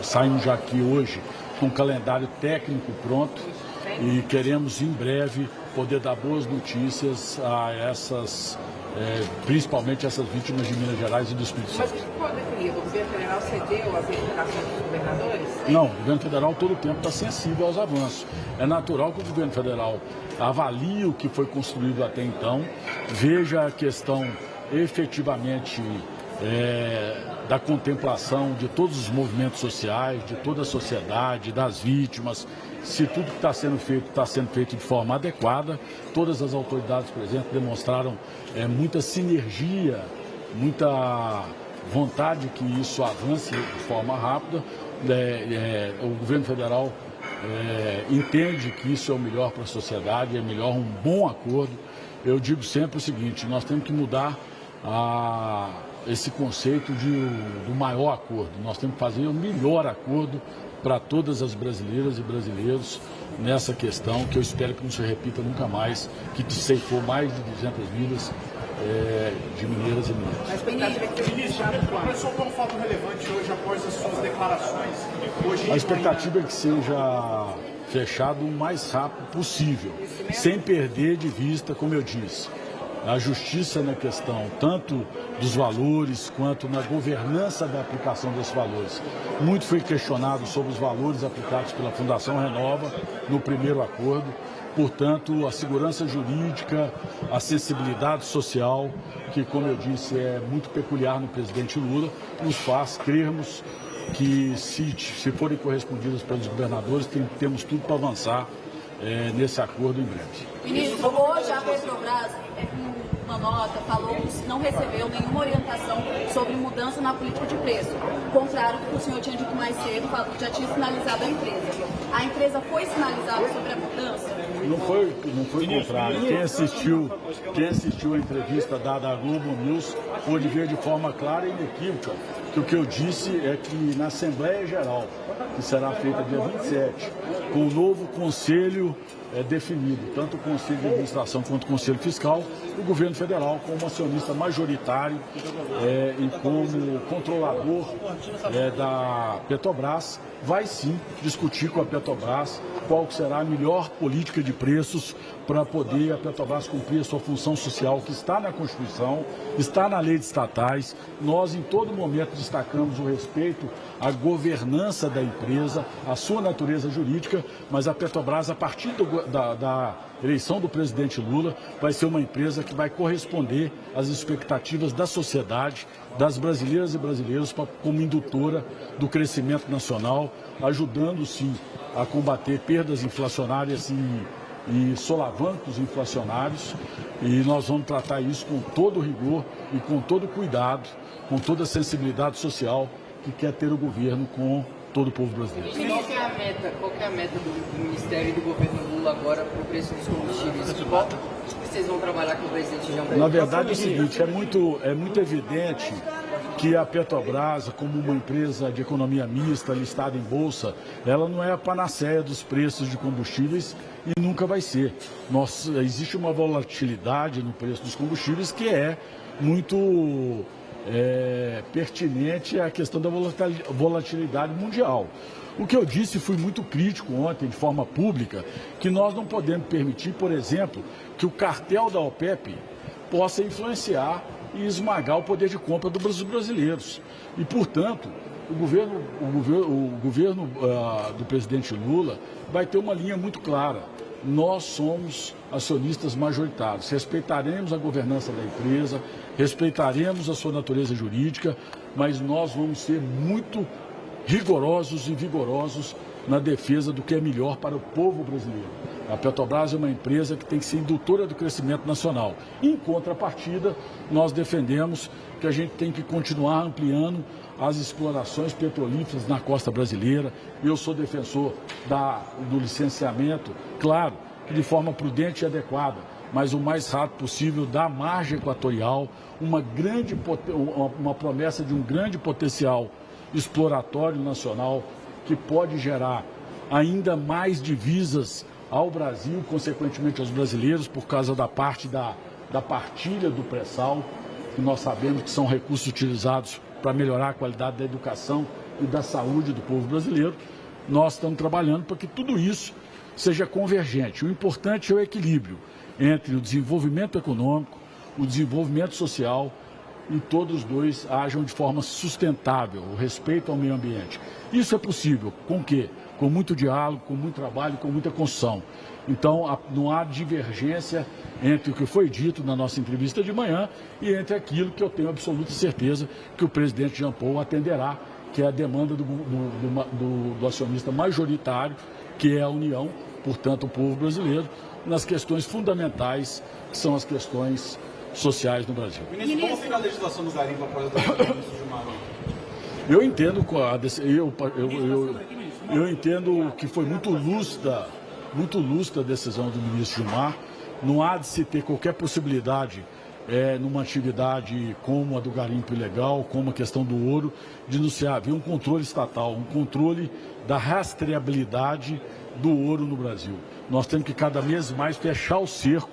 saímos já aqui hoje com o calendário técnico pronto e queremos em breve poder dar boas notícias a essas, principalmente essas vítimas de Minas Gerais e do Espírito Santo. Mas o que pode definir? O governo federal cedeu às reivindicações dos governadores? Não, o governo federal todo o tempo está sensível aos avanços. É natural que o governo federal avalie o que foi construído até então, veja a questão efetivamente da contemplação de todos os movimentos sociais, de toda a sociedade, das vítimas, se tudo que está sendo feito de forma adequada. Todas as autoridades presentes demonstraram muita sinergia, muita vontade que isso avance de forma rápida. O governo federal entende que isso é o melhor para a sociedade, é melhor um bom acordo. Eu digo sempre o seguinte: nós temos que mudar esse conceito do maior acordo. Nós temos que fazer o melhor acordo para todas as brasileiras e brasileiros nessa questão, que eu espero que não se repita nunca mais, que ceifou mais de 200 vidas de mineiras e mineiros. A expectativa é que Ministro, começou com um fato relevante hoje após as suas declarações. A expectativa é que seja fechado o mais rápido possível, sem perder de vista, como eu disse, a justiça na questão tanto dos valores quanto na governança da aplicação desses valores. Muito foi questionado sobre os valores aplicados pela Fundação Renova no primeiro acordo. Portanto, a segurança jurídica, a sensibilidade social, que, como eu disse, é muito peculiar no presidente Lula, nos faz crermos que, se forem correspondidas pelos governadores, temos tudo para avançar nesse acordo em breve. Ministro, hoje a Petrobras, uma nota, falou que não recebeu nenhuma orientação sobre mudança na política de preço. Contrário do que o senhor tinha dito mais cedo, já tinha sinalizado a empresa. A empresa foi sinalizada sobre a mudança? Não foi contrário. Quem assistiu a entrevista dada à Globo News pôde ver de forma clara e inequívoca que o que eu disse é que na Assembleia Geral, que será feita dia 27, com o novo Conselho definido, tanto o Conselho de Administração quanto o Conselho Fiscal, o governo federal, como acionista majoritário e como controlador da Petrobras, vai sim discutir com a Petrobras qual será a melhor política de preços para poder a Petrobras cumprir a sua função social, que está na Constituição, está na lei de estatais. Nós, em todo momento, destacamos o respeito à governança da empresa, à sua natureza jurídica, mas a Petrobras, a partir da eleição do presidente Lula, vai ser uma empresa que vai corresponder às expectativas da sociedade, das brasileiras e brasileiros, como indutora do crescimento nacional, ajudando, sim, a combater perdas inflacionárias e solavancos inflacionários, e nós vamos tratar isso com todo rigor e com todo cuidado, com toda a sensibilidade social que quer ter o governo com todo o povo brasileiro. Qual que é a meta do Ministério e do governo Lula agora para o preço dos combustíveis? Vocês vão trabalhar com o presidente Jean Paul? Na verdade é o seguinte, é muito evidente que a Petrobras, como uma empresa de economia mista, listada em bolsa, ela não é a panaceia dos preços de combustíveis e nunca vai ser. Existe uma volatilidade no preço dos combustíveis que é muito pertinente à questão da volatilidade mundial. O que eu disse, fui muito crítico ontem, de forma pública, que nós não podemos permitir, por exemplo, que o cartel da OPEP possa influenciar e esmagar o poder de compra dos brasileiros. E, portanto, o governo do presidente Lula vai ter uma linha muito clara. Nós somos acionistas majoritários, respeitaremos a governança da empresa, respeitaremos a sua natureza jurídica, mas nós vamos ser muito rigorosos e vigorosos na defesa do que é melhor para o povo brasileiro. A Petrobras é uma empresa que tem que ser indutora do crescimento nacional. Em contrapartida, nós defendemos que a gente tem que continuar ampliando as explorações petrolíferas na costa brasileira. Eu sou defensor do licenciamento, claro, que de forma prudente e adequada, mas o mais rápido possível da margem equatorial, uma promessa de um grande potencial exploratório nacional que pode gerar ainda mais divisas ao Brasil, consequentemente aos brasileiros, por causa da partilha do pré-sal, que nós sabemos que são recursos utilizados para melhorar a qualidade da educação e da saúde do povo brasileiro. Nós estamos trabalhando para que tudo isso seja convergente. O importante é o equilíbrio entre o desenvolvimento econômico, o desenvolvimento social, e todos os dois ajam de forma sustentável, o respeito ao meio ambiente. Isso é possível, com o quê? Com muito diálogo, com muito trabalho, com muita construção. Então, não há divergência entre o que foi dito na nossa entrevista de manhã e entre aquilo que eu tenho absoluta certeza que o presidente Jean Paul atenderá, que é a demanda do acionista majoritário, que é a União, portanto, o povo brasileiro, nas questões fundamentais, que são as questões sociais no Brasil. Ministro, como fica a legislação do garimpo após a decisão do ministro Gilmar? Eu entendo que foi muito lúcida a decisão do ministro Gilmar. Não há de se ter qualquer possibilidade, numa atividade como a do garimpo ilegal, como a questão do ouro, de não se haver um controle estatal, um controle da rastreabilidade do ouro no Brasil. Nós temos que cada vez mais fechar o cerco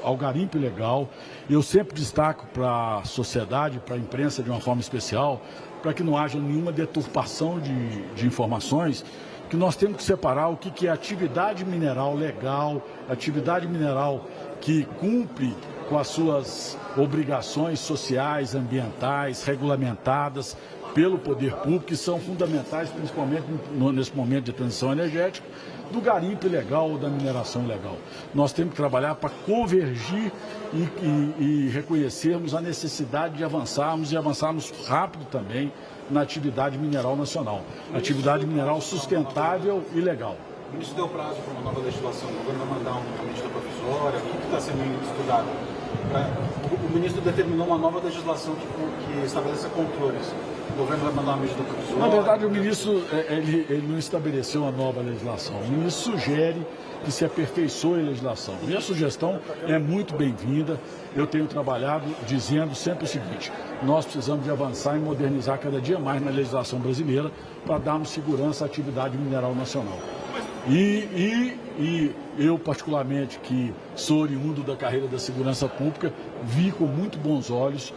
ao garimpo ilegal. Eu sempre destaco para a sociedade, para a imprensa de uma forma especial, para que não haja nenhuma deturpação de informações, que nós temos que separar o que é atividade mineral legal, atividade mineral que cumpre com as suas obrigações sociais, ambientais, regulamentadas pelo poder público, que são fundamentais, principalmente nesse momento de transição energética, do garimpo ilegal ou da mineração ilegal. Nós temos que trabalhar para convergir e reconhecermos a necessidade de avançarmos e avançarmos rápido também na atividade mineral nacional. Atividade mineral sustentável e legal. O ministro deu prazo para uma nova legislação, o governo vai mandar uma medida provisória, o que está sendo estudado? O ministro determinou uma nova legislação que estabeleça controles. O governo vai mandar uma medida provisória? Na verdade, o ministro ele não estabeleceu uma nova legislação. O ministro sugere que se aperfeiçoe a legislação. Minha sugestão é muito bem-vinda. Eu tenho trabalhado dizendo sempre o seguinte: nós precisamos de avançar e modernizar cada dia mais na legislação brasileira para darmos segurança à atividade mineral nacional. E eu, particularmente, que sou oriundo da carreira da segurança pública, vi com muito bons olhos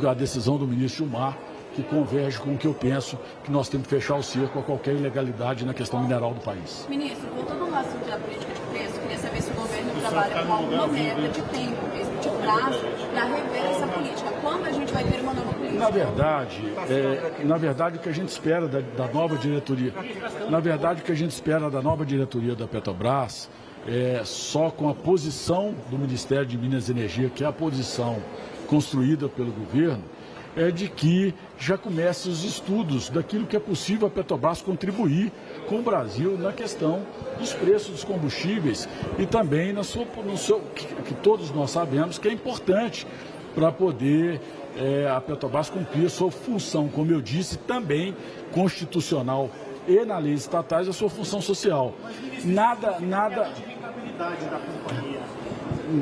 a decisão do ministro Gilmar, que converge com o que eu penso, que nós temos que fechar o cerco a qualquer ilegalidade na questão mineral do país. Ministro, voltando ao assunto da política de preço, queria saber se o governo trabalha com alguma meta de tempo, mesmo de prazo, para rever essa política. Quando a gente vai ter uma nova política? Na verdade, o que a gente espera da nova diretoria, da Petrobras, só com a posição do Ministério de Minas e Energia, que é a posição construída pelo governo, é de que já comece os estudos daquilo que é possível a Petrobras contribuir com o Brasil na questão dos preços dos combustíveis e também que todos nós sabemos que é importante para poder a Petrobras cumprir a sua função, como eu disse, também constitucional e na lei estatais, a sua função social. Nada...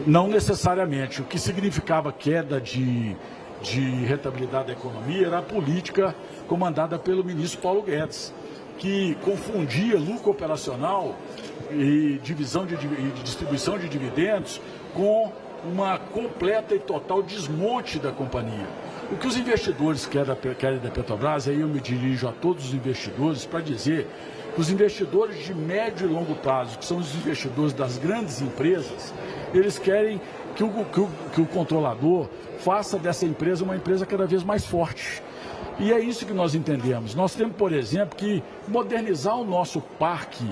Não necessariamente. O que significava queda de rentabilidade da economia era a política comandada pelo ministro Paulo Guedes, que confundia lucro operacional e distribuição de dividendos com uma completa e total desmonte da companhia. O que os investidores querem da Petrobras, aí eu me dirijo a todos os investidores para dizer que os investidores de médio e longo prazo, que são os investidores das grandes empresas, eles querem que o controlador faça dessa empresa uma empresa cada vez mais forte. E é isso que nós entendemos. Nós temos, por exemplo, que modernizar o nosso parque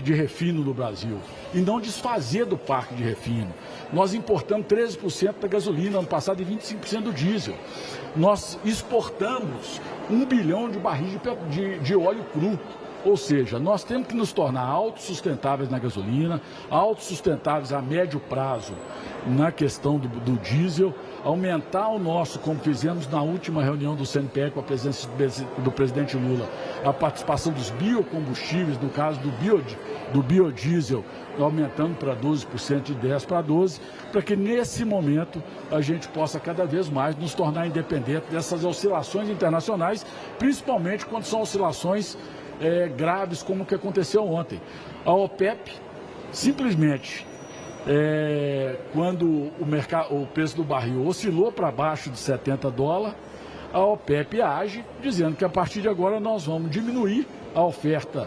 de refino no Brasil e não desfazer do parque de refino. Nós importamos 13% da gasolina ano passado e 25% do diesel. Nós exportamos 1 bilhão de barris de óleo cru. Ou seja, nós temos que nos tornar autossustentáveis na gasolina, autossustentáveis a médio prazo na questão do diesel, aumentar o nosso, como fizemos na última reunião do CNPE com a presença do presidente Lula, a participação dos biocombustíveis, no caso do biodiesel, aumentando para 12%, de 10% para 12%, para que nesse momento a gente possa cada vez mais nos tornar independente dessas oscilações internacionais, principalmente quando são oscilações graves como o que aconteceu ontem. A OPEP simplesmente, quando o preço do barril oscilou para baixo de $70, a OPEP age dizendo que a partir de agora nós vamos diminuir a oferta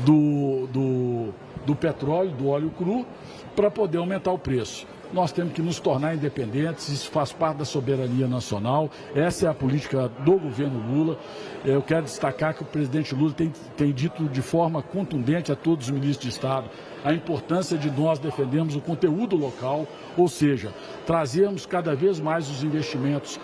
do petróleo, do óleo cru, para poder aumentar o preço. Nós temos que nos tornar independentes, isso faz parte da soberania nacional, essa é a política do governo Lula. Eu quero destacar que o presidente Lula tem dito de forma contundente a todos os ministros de Estado a importância de nós defendermos o conteúdo local, ou seja, trazermos cada vez mais os investimentos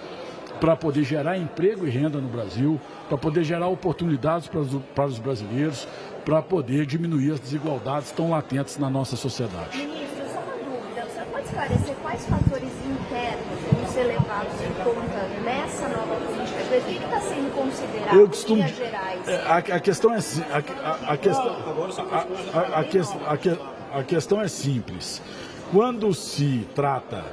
para poder gerar emprego e renda no Brasil, para poder gerar oportunidades para os brasileiros, para poder diminuir as desigualdades tão latentes na nossa sociedade. Ministro, só uma dúvida, você pode esclarecer quais fatores internos vão ser levados em conta nessa nova política de preço? O que está sendo considerado em linhas gerais? A questão é simples. Quando se trata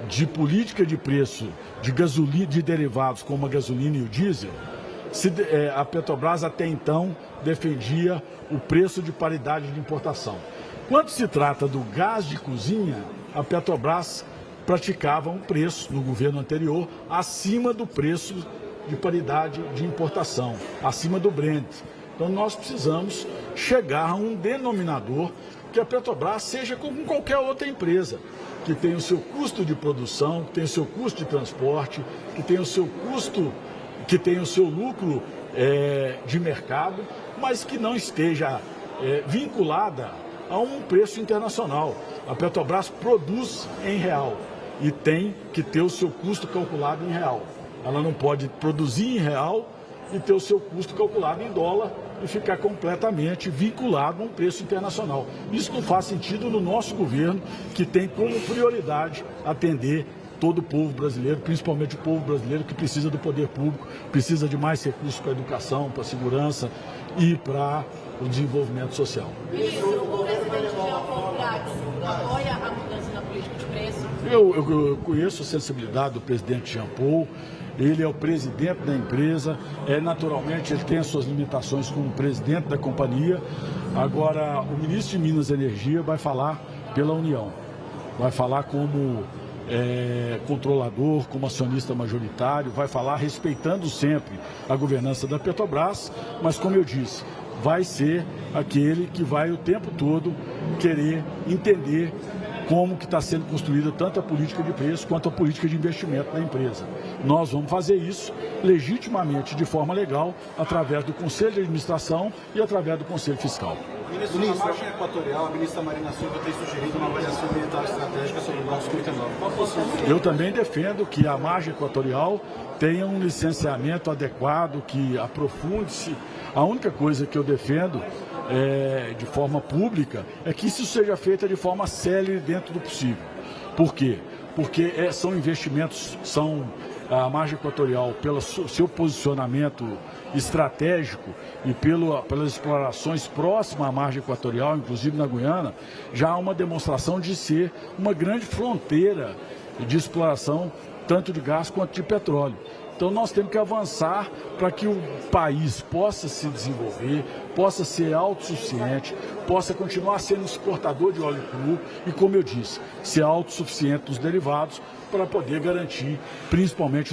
de política de preço de gasolina, de derivados como a gasolina e o diesel, a Petrobras até então defendia o preço de paridade de importação. Quando se trata do gás de cozinha, a Petrobras praticava um preço, no governo anterior, acima do preço de paridade de importação, acima do Brent. Então nós precisamos chegar a um denominador que a Petrobras seja como qualquer outra empresa, que tem o seu custo de produção, que tem o seu custo de transporte, que tem o seu custo, que tem o seu lucro de mercado, mas que não esteja vinculada a um preço internacional. A Petrobras produz em real e tem que ter o seu custo calculado em real. Ela não pode produzir em real e ter o seu custo calculado em dólar e ficar completamente vinculado a um preço internacional. Isso não faz sentido no nosso governo, que tem como prioridade atender todo o povo brasileiro, principalmente o povo brasileiro que precisa do poder público, precisa de mais recursos para a educação, para a segurança e para o desenvolvimento social. Ministro, o presidente Jean Paul Prates apoia a mudança na política de preço? Eu conheço a sensibilidade do presidente Jean Paul. Ele é o presidente da empresa, naturalmente ele tem as suas limitações como presidente da companhia. Agora, o ministro de Minas e Energia vai falar pela União, vai falar como controlador, como acionista majoritário, vai falar respeitando sempre a governança da Petrobras, mas como eu disse, vai ser aquele que vai o tempo todo querer entender como que está sendo construída tanto a política de preço quanto a política de investimento da empresa. Nós vamos fazer isso legitimamente, de forma legal, através do Conselho de Administração e através do Conselho Fiscal. Ministro, na margem equatorial, a ministra Marina Silva tem sugerido uma avaliação militar estratégica sobre o bloco 59. Qual a posição? Eu também defendo que a margem equatorial tenha um licenciamento adequado, que aprofunde-se. A única coisa que eu defendo de forma pública é que isso seja feito de forma célere dentro do possível. Por quê? Porque são investimentos, a margem equatorial, pelo seu posicionamento estratégico e pelas explorações próximas à margem equatorial, inclusive na Guiana, já há uma demonstração de ser uma grande fronteira de exploração tanto de gás quanto de petróleo. Então nós temos que avançar para que o país possa se desenvolver, possa ser autossuficiente, possa continuar sendo exportador de óleo cru e, como eu disse, ser autossuficiente dos derivados para poder garantir, principalmente,